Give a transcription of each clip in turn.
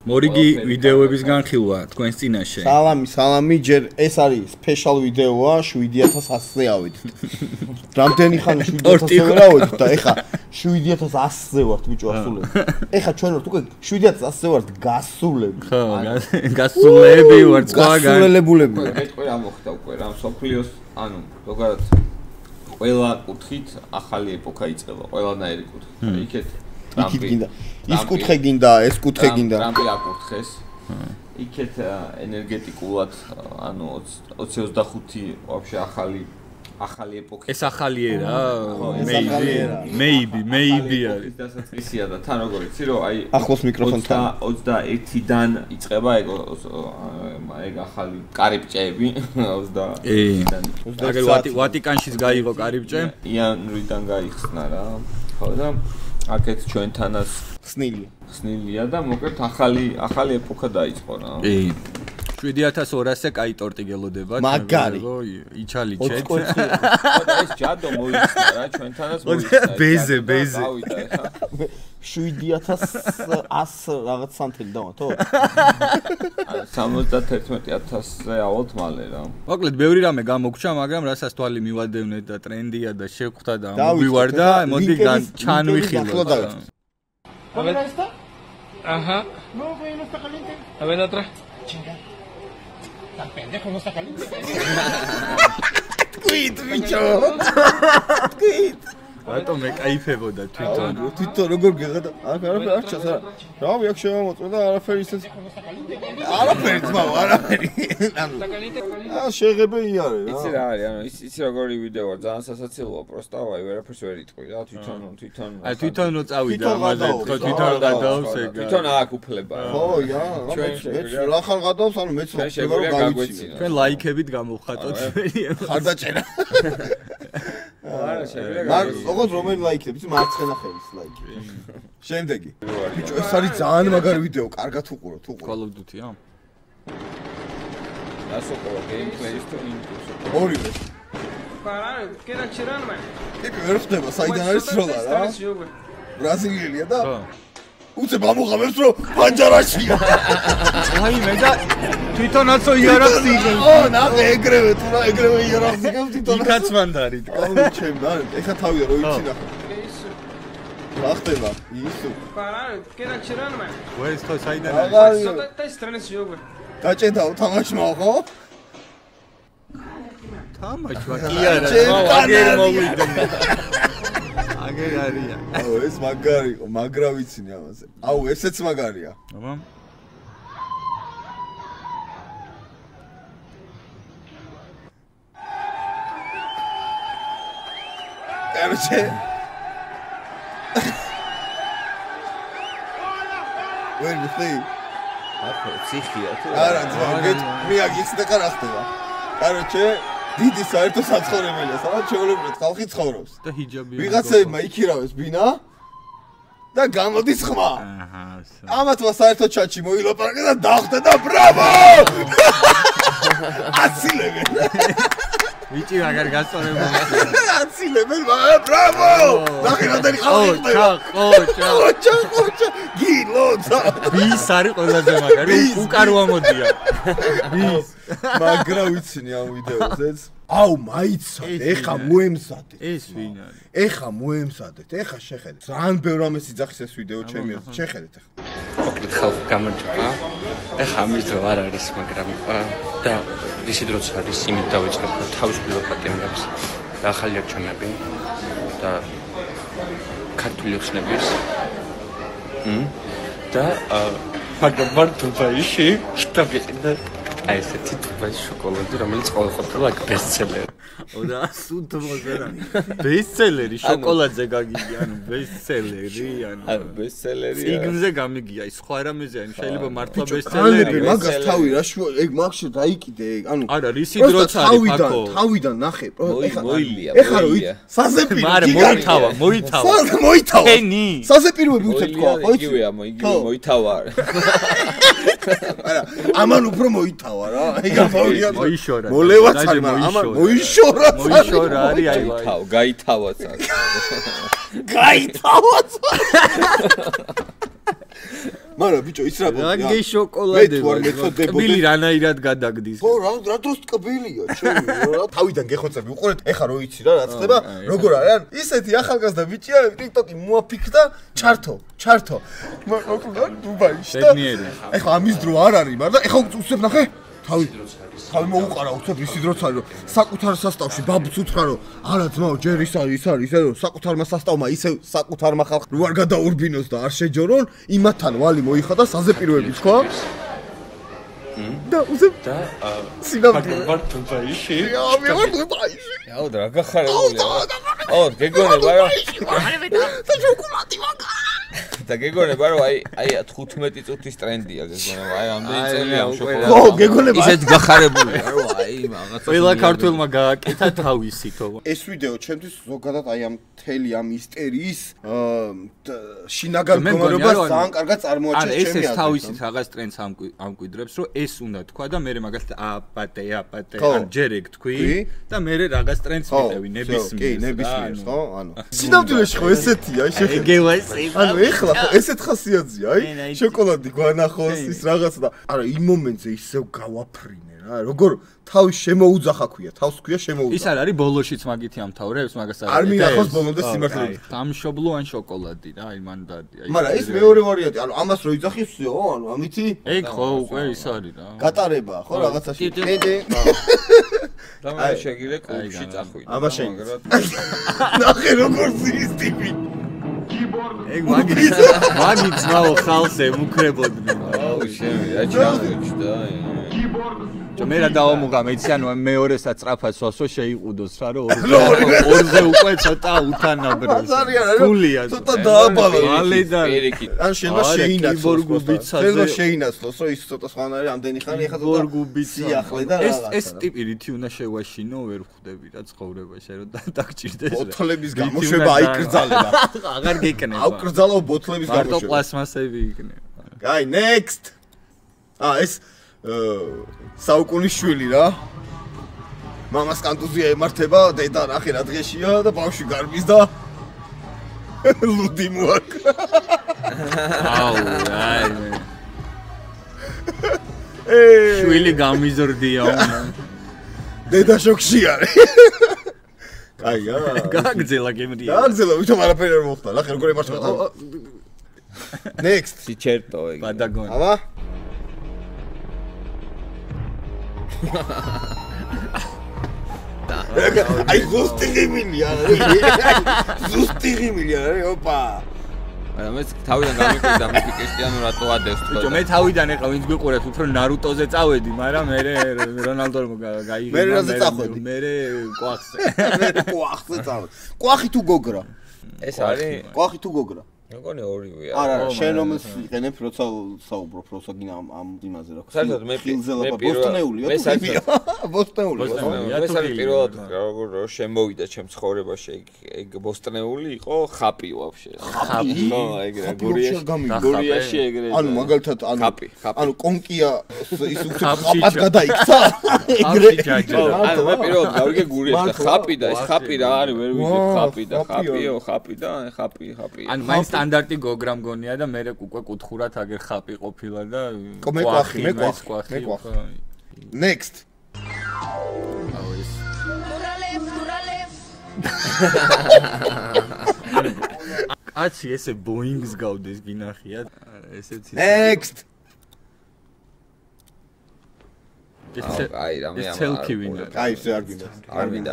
მორიგი ვიდეოების განხილვა თქვენს წინაშე. სალამი, ჯერ ეს არის სპეშალ ვიდეოა 7100-ზე ავედით. რამდენი ხანი 7100-ზე ვერ ავედით და ეხა 7100-ზე ვართ ბიჭო ასულები. ეხა ჩვენ ვართ უკვე 7100-ზე ვართ გასულები. ხო, გასულები ვართ სხვაგან. გასულელებულები. მეტყვი რა მოხდა უკვე რა სოფლიოს ანუ ზოგადად ყველა კუთხით ახალი ეპოქა იწყება ყველანაირი კუთხით. იქით გინდა. ის კუთხე გინდა, ეს კუთხე გინდა. ტრამპი აკურთხეს. იქით ენერგეტიკულად ანუ 2025 ვაფშე ახალი ეპოქა. ეს ახალი ერა? Maybe არის. დასაწყისია და თან როგორ იცი რომ აი ახლოს მიკროფონთან 21-დან იწყება ეგ ახალი კარიბჭეები 21-დან. აგერ ვატიკანშიც გაიღო კარიბჭე? იანვრიდან გაიხსნა რა. ხო და აქეთ ჩვენთანაც ხსნილია და მოკლედ ახალი ეპოქა დაიწყო რა. 7200-ზე კაი ტორტი გელოდებათ. მაგარი. იჩალიჩეთ. ეს ჯადო მოიხსნა რა ჩვენთანაც მოიხსნა. ბეზე. 7100 რაღაც სამთელი დავათო? 71000-ზე ავალთ მალე რა. მოკლედ ბევრი რამე გამოგჩა, მაგრამ რასაც თვალი მივადევნეთ და ტრენდია და შევხვდა და მოვივარდა, მოდი ჩანვიხილოთ. ¿Cómo era esta? Ajá. No, güey, no está caliente. A ver otra. Chinga. Tan pendejo, no está caliente. Quit, bicho. Quit. რატომ ეკაიფებოდა თვითონ როგორ გეღადა არაფერი არ ჩას რა რავი აქ შემოწმე და არაფერი ისეთ არაფერი ძმაო არაფერი ანუ შეღებე იარე რა იცი რა არის ანუ იცი როგორი ვიდეოა ძალიან სასაცილოა პროსტა ვაი ვერაფერს ვერ იტყვი რა თვითონ აი თვითონ რო წავიდა ამაზე ხო თვითონ გადავს ეგ თვითონ აქ უფლება ხო მეც რა ხარ გადავს ანუ მეც რო გავიცინო ჩვენ ლაიქებით გამოვხატოთ ხარდაჭერა არა შეიძლება ოღონდ რომელი ლაიქები იცი მარცხენა ხელის ლაიქი შემდეგი ბიჭო ეს არის ძალიან მაგარი ვიდეო კარგად უყუროთ Call of Duty-ა ასოყო გეიმპლეის თუ ინპულსი ორივე Pará, que era tirando, mano. ტიპი ვერ ხდება საიდან არის როლა რა ბრაზილია და უცებ ამოღამებს რომ პანჯარაშია აი მე და თვითონაცო იარაღს იღებს ო ნახე ეგრევე თუ რა ეგრევე იარაღს იღებს თვითონ იქაც მანდარი აუ ჩემ და ეხა თავია რო იცი ნახე რა ხდება ისო Pará, que era tirando, mano. ვერის ხო საიდან არის Só tá estranho esse jogo. დაჭედაო თამაშმა ხო თამაშმა კი არა აგერ მოვიდა აგერ არია აუ ეს მაგარი იყო მაგრა ვიცინი ამაზე აუ ესეც მაგარია აბა короче ვერ ვიხდი ახლა ციხია თუ არა ზოგადად მე აგიხსნა რა ხდება короче დიდი საერთო საცხოვრებელია სადაც შეულებრივად ხალხი ცხოვრობს და ჰიჯაბი ვიღაცებმა იქირავეს ბინა და გამოდის ხმა აჰა ამათმა საერთო ჩატში მოილაპარაკა და დახვდა და ბრავო აცილებენ ვიჭი მაგარ გასწორებული აცილებენ ბრავო ნახე რამდენი ხალხი ხდება ოჩა გილოცა ვის არის ყველაზე მაგარი უკარო ამოდია ვის მაგრა ვიცინი ამ ვიდეოზეც აუ მაიცად ეხა მოემზადეთ ეს ვინ არის ეხა მოემზადეთ ეხა შეხედეთ ძალიან ბევრ ამას იძახის ეს ვიდეო ჩემი შეხედეთ ეხა მოკლედ ხალხი გამოჭრა ეხა ამის დრო არ არის მაგრამ და ისი დროც არის იმით დავიწყებ რომ თავისუფლება პატიმრებს და ახალი არჩევნები და ქართული ხსნების და მაგრამ ვარ დუბაიში შტაბიდან აი ესეთი დუბაის შოკოლადი რომელიც ყოველ ყოფილა ბესტსელერი ოდა სუნთმოზერა ბესტსელერი შოკოლადზე გაგიგია ანუ ბესტსელერი ანუ ბესტსელერი ციგნზე გამიგია ის სხვა რამეზე ანუ შეიძლება მართლა ბესტსელერი მაგას თავი რა ეგ მაგში დაიკიდე ეგ ანუ არა რისი დროც არის ფაქო თავიდან ნახე მოილია ეხა რო საზეპირო მარე მოითავა ფენი საზეპიროები უცებ თქვა ხო იგივეა მოითავა არა ამან უფრო მოითავა რა ეგ ამოვიდა მოიშორა მოლევაც არ ამან მოიშორა არის აი გაითავაც მაგრამ ბიჭო ის რა რა გე შოკოლადები ტკბილი რანაირად გადაგდის ხო რა დროს ტკბილია ჩემი რა თავიდან გეხოცები უყურეთ ეხა რო იცი რა რაც ხდება როგორ არის ისეთი ახალგაზრდა ბიჭია TikTok-ი მოაფიქრდა ჩართო მაგრამ დუბაიში და ეხა ამის დრო არ არის მაგრამ ეხა უცებ ნახე თავი მოუყარა უცებ ისი დროც არის რომ საკუთარ სასტავში ბაბუს უთხრა რომ არა ძმაო ჯერ ის არის რომ საკუთარმა სასტავმა ისე საკუთარმა ხალხს რო არ გადაურბინოს და არ შეჯორონ იმათთან ვალი მოიხადა საზეპიროებით ხო და უცებ და სინამდვილე ვარ დუბაიში მე ვარ დუბაიში აუ და რა გახარებულია აუ გეგონება რა და შოკოლადი მაგა და გეგონება რომ აი 15 წუთის ტრენდია გეგონება აი ამდენი წელია შოკოლადი ხო გეგონება ისეთ გახარებულია რომ აი რაღაცა ყველა ქართველმა გააკეთა თავისითო ეს ვიდეო ჩემთვის ზოგადად აი ამ თელი ამ ისტერიის შინაგან მდგომარეობას ძალიან კარგად წარმოაჩენს ჩემი აზრით. ეს თავისით რაღაც ტრენდს ამკვიდრებს, რომ ეს უნდა თქვა და მე მაგალითად აპატე ან ჯერ ეგ თქვი და მე რაღაც ტრენდს მიტევი ნებისმიერს. კი, ნებისმიერს, ხო? ანუ სინამდვილეში ხო ესეთია, ანუ ეხლა ხო ესეთ ხასიათზია, აი შოკოლადი გვანახოს ის რაღაცა და არა იმ მომენტზე ისევ გავაფრინე რა, როგორ თავის შემოუძახა ქვია, თავს ქვია შემოუძახა. ის არ არის ბოლოშიც მაგითი ამთავრებს, მაგას არ მინახავს ბოლომდე სიმართლე. სამშობლო ან შოკოლადი რა, აი მან დადია. მაგრამ ის მეორე ვარიანტი, ანუ ამას რო იძახისო, ანუ ამითი ეგ ხო უკვე ის არის რა. გატარება, ხო რაღაცაში. და მე შეგიძლია კლუბში წახვიდე. აბა შეიძლება. ნახე როგორ ზის ტიპი. ეგ მაგით ძმაო ხალხს ემუქრებოდნენ. აუ შემია ჩამოჩდა. მე რა დავამუღა მეცი ანუ მეორესაც სწრაფად სვასო შეიყუდოს რა რომ ორზე უკვე ცოტა უთანაბროს. გულია ცოტა დააბალა. მალე და ან შეიძლება შეინაცვლოს. შეიძლება შეინაცვლოს რომ ის ცოტა სხვანაირი ამდენი ხანი ეხა ცოტა სიახლე და რაღაცა. ეს ტიპი რითი უნდა შევაშინო ვერ ხვდები რა ცხოვრებაში რომ დაგჭირდეს. ბოთლების გამოშვება აიკრძალება. აღარ გეკნება. აუკრძალო ბოთლების გამოშვება. მარტო პლასმასები იქნება. აი next. ეს საუკუნიშვილი რა. მამას კანტუზია ემართება, დედა ნახე რა დღეშია და ბავშვი გარბის და ლუდი მოაკრა. აუ, აი. შვილი გამიზრდია უნდა. დედა შოქში არის. კაია. გაგძელა გემრია. გაგძელა, ვითომ არაფერი არ მოხდა. ნახე როგორ ემართება. next. სიჩერტო ეგ. პადაგონი. აბა აი ზუსტიღიმილია რა ოპა მაგრამ მე თავიდან გამიკვირდა მე კრისტიანო რატო ადევს თქო ბიჭო მე თავიდან ეხლა ვინც გიყურეთ უფრო ნარუტოზე წავედი მაგრამ მე რონალდომ გაიგე მე რაზე წავედი მე კვახზე კვახზე წავედი კვახი თუ გოგრა ეს არის კვახი თუ გოგრა მეგონი ორივეა არა შენ რომელს იყენებ როცა საუბრობ როცა გინდა ამ იმაზე რა საერთოდ მე ბოსტნეულია მე პირველად როგორ შემოვიდა ჩემ ცხოვრებაში ეგ ბოსტნეული იყო ხაპი ვაფშე ხაპი ხო ეგრე გურიაში ეგრე ანუ მაგალითად ხაპი ანუ კონკია ის უკვე ხაპად გადაიქცა ეგრე ანუ მე პირველად გავიგე გურიაში ხაპი და ეს ხაპი რა არის ვერ ვიგებ ხაპი და ხაპი ანუ მაინც სტანდარტი გოგრა მგონია და მე უკვე კუთხურად აგერ ხაპი ყოფილა და მე კვახი next აცი ესე ბოინგს გავდეს გინახია ესეც next აი რა მე აი ეს არ გინდა არ მინდა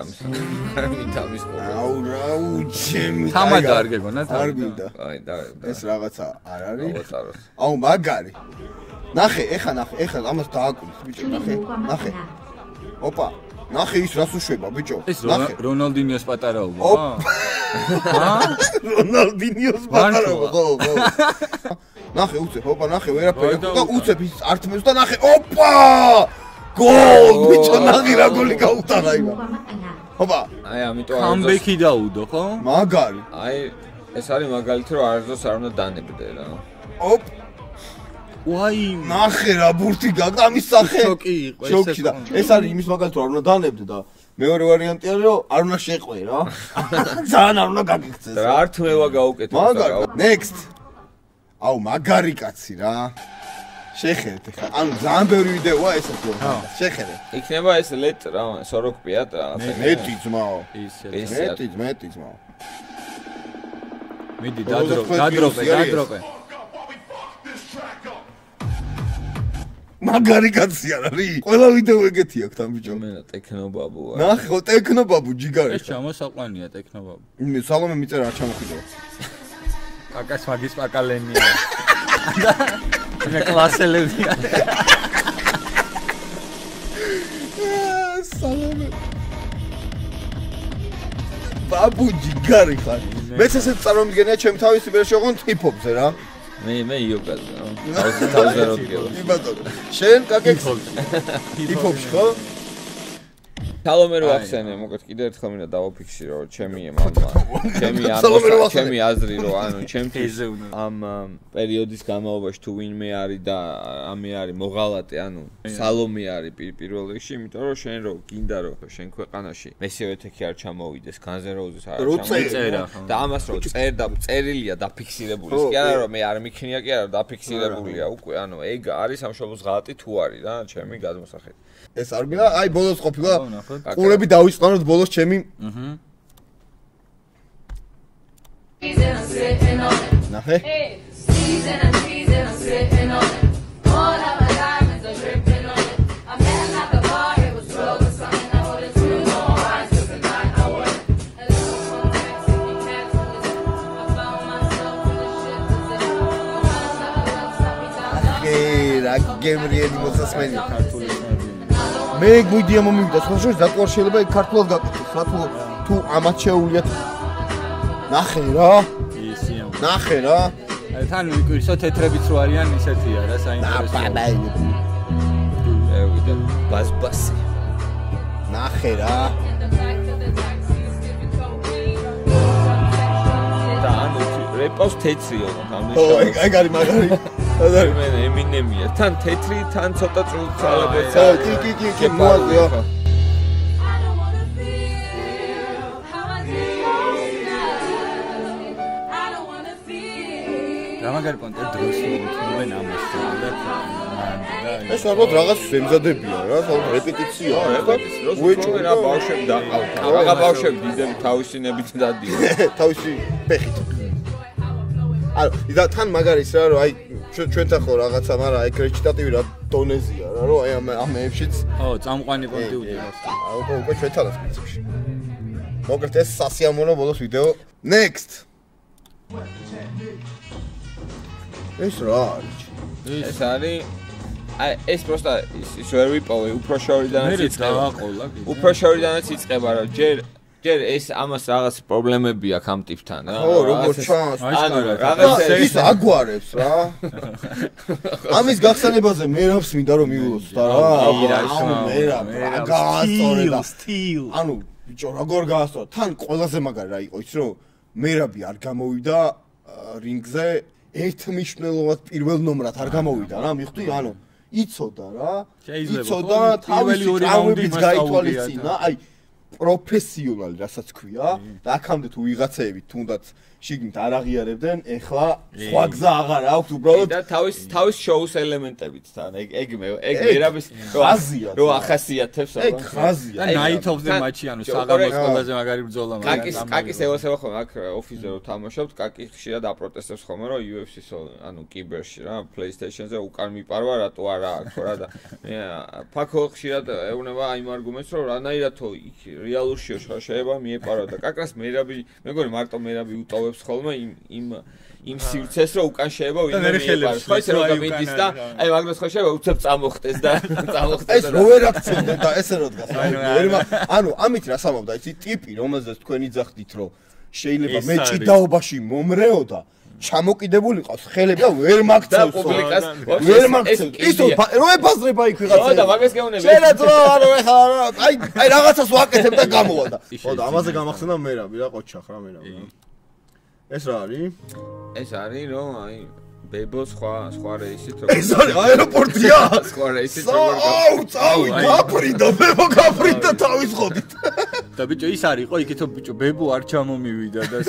მის აუ რაუ ჩემი თამად არ გეგონა არ გინდა აი და ეს რაღაცა არ არის აუ მაგარი ნახე ეხა ამას დააკვირს ბიჭო ნახე ოპა ნახე ის რას უშვება ბიჭო ნახე რონალდინიოს პატარაობა რონალდინიოს პატარაობა ხო ნახე უცებ ოპა ნახე ვერაფერი და უცებ ის ართმევს და ნახე ოპა გოლ ბიჭო ნახე რა გოლი გაუტანა იმა ოპა აი ამიტომ კამბექი დაუდო ხო მაგარი აი ეს არის მაგალითი რომ არასდროს არ უნდა დანებდე რა ოპ ვაი ნახე რა ბურთი გაგამის სახე შოკი იყო შოკი და ეს არის იმის მაგალითი რომ არ უნდა დანებდე და მეორე ვარიანტი არის რომ არ უნდა შეყვე რა ძალიან არ უნდა გაგიქცეს რა ართმევა გაუკეთოს მაგარი next აუ მაგარი კაცი რა. შეხედეთ ხა. ანუ ძალიან ბევრი ვიდეოა ესეც რო. შეხედეთ. იქნება ეს ლეტ რა, 45 რა. მეტი ძმაო. ის მეტი ძმაო. მიდი დადროპე. მაგარი კაცი არ არის? ყველა ვიდეო ეგეთი აქვს თან ბიჭო. მე ტექნობაბუა. ნახე ხო ტექნობაბუ ჯიგარი. ეს ჩამოსაყვანია ტექნობაბუ. მე სალომე მიწერა არ ჩამოხიდო. კაკას მაგის პაკალენია. მე კლასელებია. სალომე. ბაბუ ჯიგარი ხარ. მეც ესეც წარმომიდგენია ჩემ თავის სიბერში ოღონდ ჰიპ-ჰოპზე რა. მე იოგაზე რა. თავზე რო გიგება. იბატონო. შენ კაკე ჰიპ-ჰოპში ხო? სალომე რო ახსენე, მოკეთ კიდე ერთხელ მინდა დავაფიქსირო, ჩემი აზრი რო ანუ ჩემთვის ამ პერიოდის განმავლობაში თუ ვინმე არის და ამე არის მოღალატე, ანუ სალომე არის პირველ რიგში, იმიტომ რომ შენ რო გინდა რომ შენ ქვეყანაში მესევე თექი არ ჩამოვიდეს, განზეროუზის არ ჩამოვიწერა და ამას რო წერილია დაფიქსირებული, კი არა რომ მე არ მიქნია, კი არა დაფიქსირებულია უკვე, ანუ ეგ არის სამშობლოს ღალატი თუ არის რა, ჩემი გადმოსახედი. ეს არ მინდა, აი ბოლოს ყოფილა ყურები დავიწყანოთ ბოლოს ჩემი. ნახე. რა გემრიელი მოსასმენი ქართული. მე გვიდია მომივიდა, სხვა ზატვარ შეიძლება ეგ ქართულად გაკეთოს, რა თუ ამათ შეუულიათ. ნახე რა. ისია. ნახე რა. თან ისო თეთრებიც რო არიან ისეთია რა, საინტერესოა. ევიდა ბასბასი. ნახე რა. და ანუ რეპოს თეთრიო თამდე. ო ეგ არის მაგარი. მე ემინემია. თან თეთრი, თან ცოტა წულწალებეც. კი, მოაზია. რა მაგარი პონტე დროს მოუთმობენ ამას და ეს ალბათ რაღაც ემზადებია რა, თორემ რეპეტიციაა, ეხლა უეჭვე რა ბავშვები დაყავთ. რაღა ბავშვები დიდები თავისი ნებით დადიან. თავისი ფეხით. და თან მაგარი ის რა რომ აი ჩვენთან ხო რაღაცა, მაგრამ აი კრეჩიტატივი რა დონეზია რა, რომ აი ამ მეებშიც ო, წამყვანი პონტი უძინავს. აი უკვე ჩვენთანაც პრინციპში. მოკლედ ეს სასიამოვნო ბოლოს ვიდეო. Next. ეს რა არის? ეს არის აი ეს პროსტა ის ვერ ვიპოვე, უფრო შორიდანაც იწყება. უფრო შორიდანაც იწყება, რომ ჯერ ეს ამას რაღაც პრობლემები აქვს ამ ტიპთან რა. ხო, როგორ ჩანს? ანუ რაღაც ის აგვარებს რა. ამის გახსენებაზე მერავს მინდა რომ მიულოს და რა. მერა გაასწორე და სტილ. ანუ ბიჭო როგორ გაასწორე? თან ყველაზე მაგარი რა იყო ის რომ მერაბი არ გამოვიდა რინგზე ერთმნიშვნელოვნად პირველ ნომრად არ გამოვიდა რა, მიხვდი? ანუ იცოდა რა. იცოდა თავისი ტრავმებიც გაითვალისწინა, აი პროფესიონალი რასაც ქვია და აქამდე თუ ვიღაცეები თუნდაც შიგნით არ აღიარებდნენ, ეხლა სხვა გზა აღარ აქვს უბრალოდ და თავის შოუს ელემენტებით თან ეგ მერაბის რო ახასიათებს ეგ ხაზია და night of the match-ი ანუ საღამოს ყველაზე მაგარი ბრძოლა მაგარი კაკის ევასება ხოლმე აქ ოფისზე რო თამაშობთ კაკი ხშირად აპროტესტებს ხოლმე რომ UFC-ს ანუ კიბერში რა PlayStation-ზე უკან მიპარვა რატო არა აქვს რა და ფაქო ხშირად ეუბნება იმ არგუმენტს რომ რანაირადო იქ რეალურშიო შეიძლება მიეპარო და კაკას მერაბი მეგონი მარტო მერაბი უტოვებს ხოლმე იმ სივრცეს რომ უკან შეიძლება ვინმე მიეპაროს ხო ისე რომ გამიდის და აი მაგას ხო შეიძლება უცებ წამოხტეს და ეს რო ვერ აქცევდა და ესე რო დგას ანუ ამით რა სამობდა იცი ტიპი რომელზეც თქვენ იძახდით რომ შეიძლება მე ჭიდაობაში მომრეო და ჩამოკიდებული ყავს ხელები და ვერ მაგცევს პუბლიკას ვერ მაგცევს ისო რო ეფასრება იქ ვიღაცა ხო და მაგას გეუნები შენაც რო ანუ ეხლა აი რაღაცას ვაკეთებ და გამოვა და ხო და ამაზე გამახსენდა მერაბი რა ყოჩახ რა მერაბი ეს რა არის ეს არის რომ აი ბებო სხვა რეისით ეს არის აეროპორტია სხვა რეისით აუ წავი გაფრინდა ბებო გაფრინდა თავის ხოდით და ბიჭო ის არის იყო იქითო ბიჭო ბებო არ ჩამომივიდა და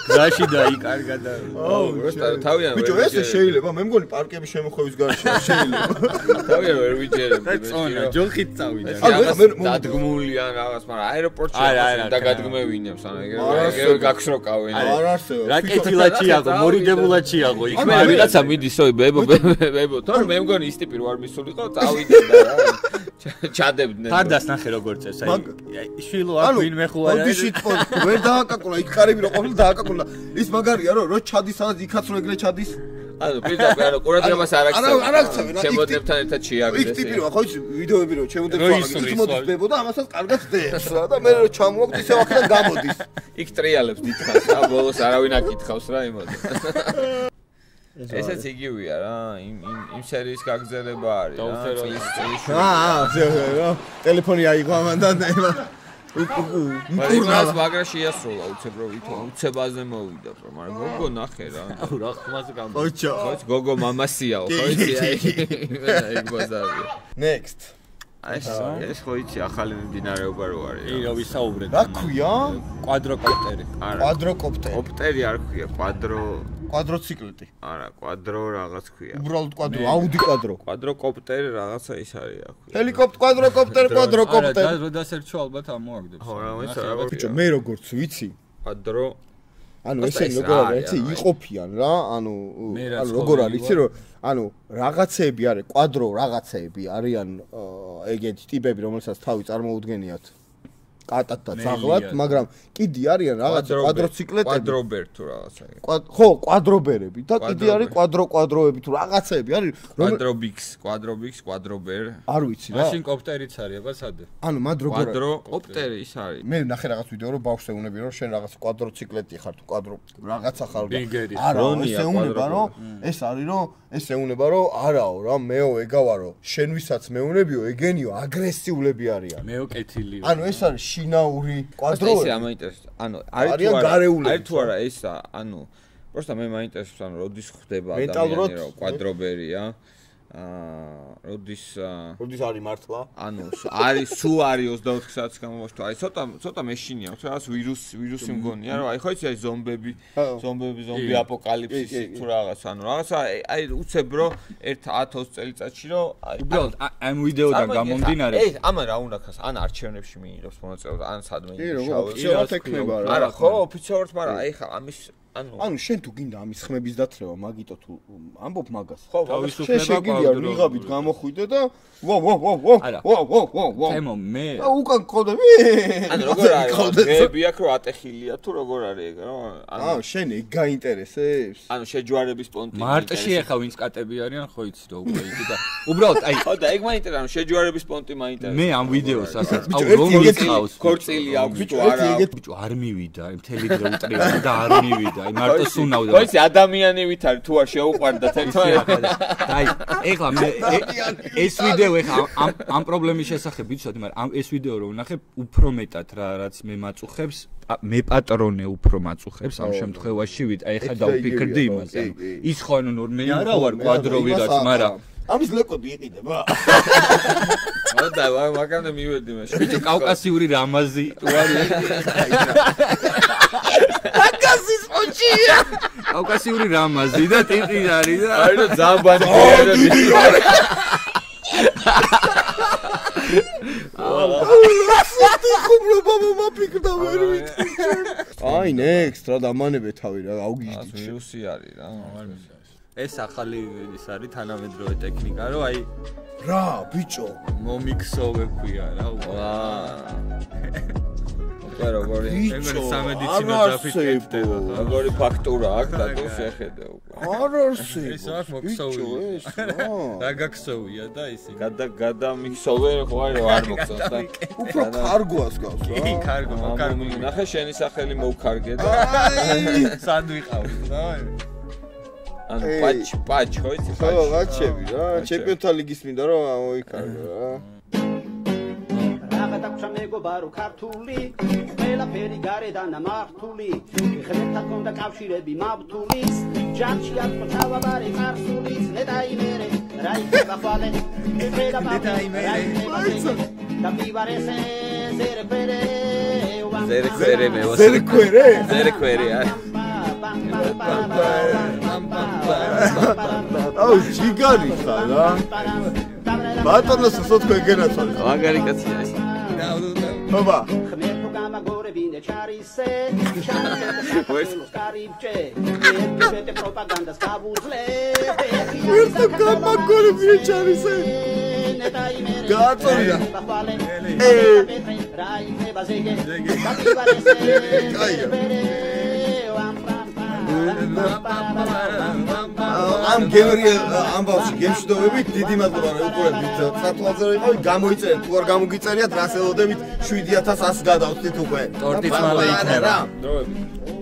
გზაში დაიკარგა და თავიანთ ბიჭო ესე შეიძლება მე მგონი პარკების შემოხვევის გარშემო შეიძლება თავიანთ ვერ ვიჯერებ წონა ჯოხით წავიდა დადგმული ან რაღაც მაგრამ აეროპორტში და გადგმევინებს ან ეგრე გაქშროკავენ არ არსებობს რა კეთილად შეაღო მორიდებულად შეაღო იქ მე ვიღაცა მიდისო ბებო თორე მე მგონი ის ტიპი ვარ მისულიყო წავიდე და რა ჩადებდნენ ფარდას ნახე როგორ წეს აი შვილო აქ ვინმე ხო არა ის ვერ დააკაკულა იქ კარები რო ყოფილი დააკაკულა ის მაგარია რო ჩადის სადაც იქაც რო ეგრე ჩადის ანუ პირდაპირ ანუ ყურადღებას არ აქცევენ ჩემოდებთან ერთად შეაგდეს იქ ტიპი რა ხო ის ვიდეოები რო ჩემოდებთან ის მოდის ბებო და ამასაც კარგად დებს რა და მე რო ჩამოვაგდ ისევ აქედან გამოდის იქ ტრიალებს დიდხანს რა ბოლოს არავინ აკითხავს რა იმოდი ესეც იგივეა რა იმ სერიის გაგზელება არის რა ტელეფონი აიღო ამან და უკურნალს მაგრა შეასრულა უცებრო ვითო უცებაზე მოვიდა პრო მაგრამ გოგო ნახე რა რა ხმაზე გამო ხო გოგო მამასიაო ხო იცი ეგ ბაზარია next ეს ხო იცი ახალი მიმდინარეობა რო არის რა ვისაუბრეთ რა ქვია კვადროკოპტერი კვადროკოპტერი ოპტერი არ ქვია კვადროციკლეტი არა კვადრო რაღაც ქვია უბრალოდ კვადრო აუდი კვადრო კვადროკოპტერი რაღაცა ის არის აქ ჰელიკოპტერი კვადროკოპტერი არა და დასერჩო ალბათ ამოაგდებს ხო რა ვიცი ბიჭო მე როგორც ვიცი კვადრო ანუ ესენი როგორ არის იცი იყოფიან რა ანუ როგორ არის იცი რომ ანუ რაღაცეები არის კვადრო რაღაცეები არიან ეგეთი ტიპები რომელსაც თავი წარმოუდგენიათ კატად და ძაღლად მაგრამ კიდი არიან რაღაც კვადროციკლეტები კვადრობერ თუ რაღაცა ხო კვადრობერები და კიდი არის კვადროები თუ რაღაცეები არის კვადრობიქს კვადრობერ არ ვიცი რა მაშინ კოპტერიც არის აბა სადე ანუ მად როგორ კვადროკოპტერი ის არის მე ნახე რაღაც ვიდეო რომ ბავშვს ეუნები რომ შენ რაღაც კვადროციკლეტი ხარ თუ კვადრო რაღაცა ხარ და არა ეს ეუნება რომ ეს არის რომ ეს ეუნება რომ არაო რა მეო ეგავარო შენ ვისაც მეუნებიო ეგენიო აგრესიულები არიან მეო კეთილიო ანუ ეს არის შინაური კვადროები ესე ამაინტერესებს ანუ არის თუ არა ესა ანუ просто მე მაინტერესებს ანუ როდის ხდება ადამიანი რომ კვადრობერია როდის არის მართლა ანუ არის სუ არის 24 საათის განმავლობაში აი ცოტა მეშინია რაღაც ვირუსი მგონია რომ აი ხო იცი აი ზომბები ზომბი აპოკალიფსისი თუ რაღაც ანუ რაღაცა აი უცებრო 1-20 წელიწადში რომ აი უბრალოდ ამ ვიდეოდან გამომდინარე ეს ამან რა უნდა ხას ან არჩევნებში მიიღებს მონაწილეობას ან სადმე ოფიციალურად ექნება რა არა ხო ოფიციალურად მაგრამ აი ხა ამის ანუ შენ თუ გინდა ამის ხმების დათრევა მაგიტო თუ ამბობ მაგას ხო შენ გინდა ვიღაბით გამოხვიდე და ვა თემო მე უკან ყოდები ანუ როგორ არის გები აქ რო ატეხილია თუ როგორ არის ეგ რა ანუ შენ ეგ გაინტერესებს ანუ შეჯვარების პონტი მარტში ახლა ვინც კატები არიან ხო იცი რა უკვე იქ და უბრალოდ აი ხო და ეგ მაინტერესებს ანუ შეჯვარების პონტი მაინტერესებს მე ამ ვიდეოს ასაც აუ რომლის ყავს ქორწილი აქვს თუ არა ბიჭო არ მივიდა მთელი დრო უტრიალდა და არ მივიდა აი მარტო სუნავდა ხო იცი ადამიანივით არის თუ არ შეუყვარდათ ერთმანეთს აი ეხლა მე ეს ვიდეო ეხლა ამ პრობლემის შესახებ ვიცოდი მაგრამ ეს ვიდეო რომ ვნახე უფრო მეტად რა რაც მე მაწუხებს მე პატრონე უფრო მაწუხებს ამ შემთხვევაში ვით აი ეხლა დავფიქრდი იმაზე ანუ ის ხო ანუ ნორმალი არა ვარ კვადრო ვიღაც მაგრამ ამის ლეკები იყიდება და მაგამდე მივედი მაშინ ბიჭო კავკასიური რამაზი თუ არის კავკასის ოჩია კავკასიური რამაზი და ტიტი არის და აი რა ზამბანი აი next რა დამანებე თავი რა აუგიჟდი ვირუსი არის რა ეს ახალი ის არის თანამედროვე ტექნიკა რომ აი რა ბიჭო მომიქსოვე ქვია რა და როგორი სამედიცინო დაფიქრდება როგორი ფაქტურა აქვს და თუ შეხედე უკვე არ არსებობს ეს აქ მოქსოვია რა გაქსოვია და ისე გადამიქსოვე ხო არ მოგწონს და უფრო კარგოას გავს რა კი კარგო მოკარგი ნახე შენი სახელი მოვქარგე და სად ვიყავით რა ანუ პაჩ ხო იცი ხო გაჩები რა ჩემპიონთა ლიგის მინდა რომ მოიქარგო რა რაღაცა მეგობარო ქართული ყველაფერი გარედან ამართული ხერხთა კონდა კავშირები მავთულის ჯარში ატყო თავაბარი წარსულის ნეტაიმერე რაიქება ხვალე ნეტაიმერე და მივარესე ზერფერე ზერკვერე მე ვარ. ზერკვერე? ზერკვერე არა. აუ ჯიგარი ხარ რა. ბატონოს სოთქო ეგენაცვალე. მაგარი კაცია ეს. ბაბა. Esto cama con el charise. Gatoria. ამ გენერი ამბავში გემშვიდობებით დიდი მადლობა რომ უყურებთ სათვალზე რომ იყავით გამოიწერეთ თუ არ გამოგიწერიათ რას ელოდებით 7100 გადავწით უკვე ტორტიც მალე იქნება დროებით